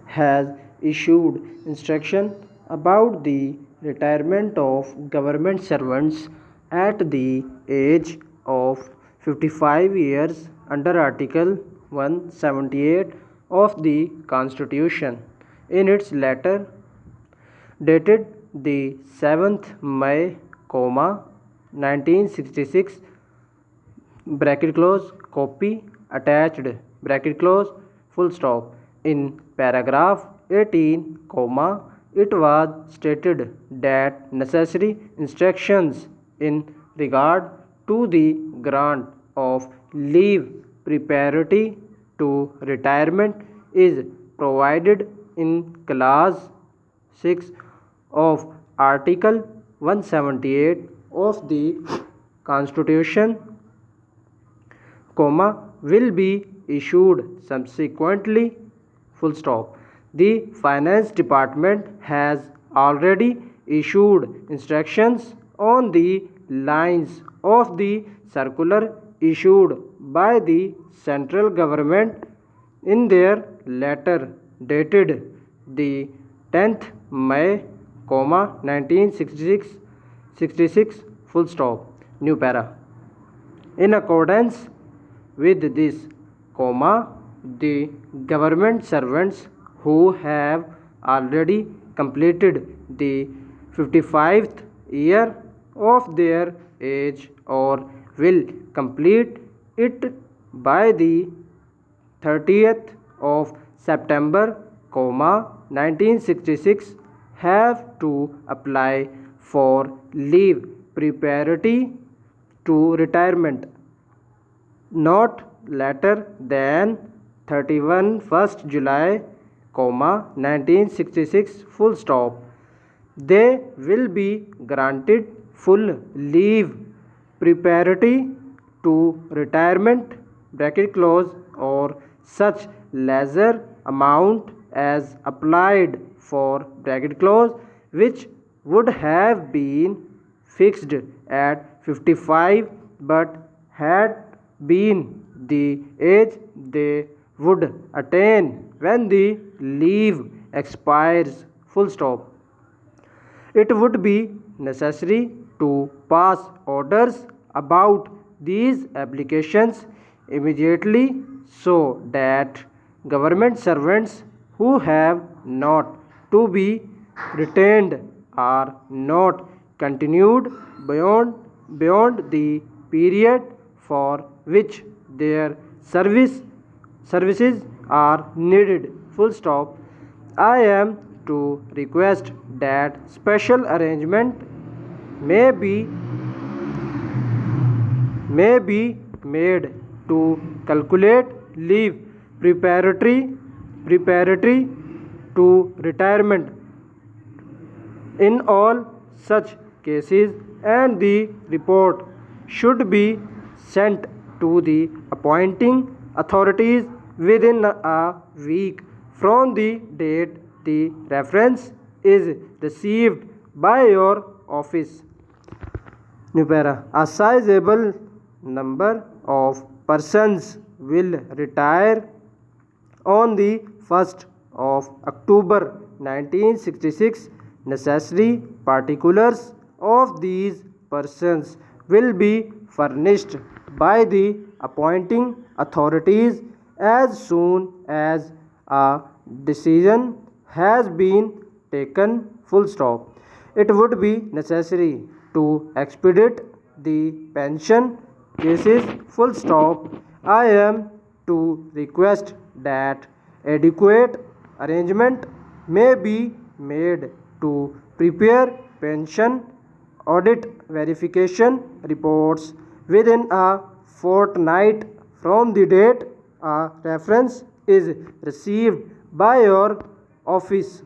has issued instruction about the retirement of government servants at the age of 55 years under Article 178 of the Constitution. In its letter dated the 7th May, 1966, bracket close, copy attached, bracket close, full stop. In paragraph 18, it was stated that necessary instructions in regard to the grant of leave preparatory to retirement is provided in clause 6 of Article 178 of the Constitution, will be issued subsequently, full stop. The Finance Department has already issued instructions on the lines of the circular issued by the central government in their letter dated the 10th May, 1966, full stop. New para. In accordance with this, the government servants who have already completed the 55th year of their age or will complete it by the 30th of September, 1966, have to apply for leave preparatory to retirement not later than 31st July, 1966, full stop. They will be granted full leave preparatory to retirement, bracket close, or such lesser amount as applied for, bracket close, which would have been fixed at 55 but had been the age they would attain when the leave expires, full stop. It would be necessary to pass orders about these applications immediately so that government servants who have not to be retained are not continued beyond the period for which their services are needed, full stop. I am to request that special arrangement may be made to calculate leave preparatory to retirement in all such cases, and the report should be sent to the appointing authorities within a week from the date the reference is received by your office. New para. A sizable number of persons will retire on the 1st of October 1966. Necessary particulars of these persons will be furnished by the appointing authorities as soon as a decision has been taken, full stop. It would be necessary to expedite the pension cases, full stop. I am to request that adequate arrangement may be made to prepare pension audit verification reports within a fortnight from the date a reference is received by your office.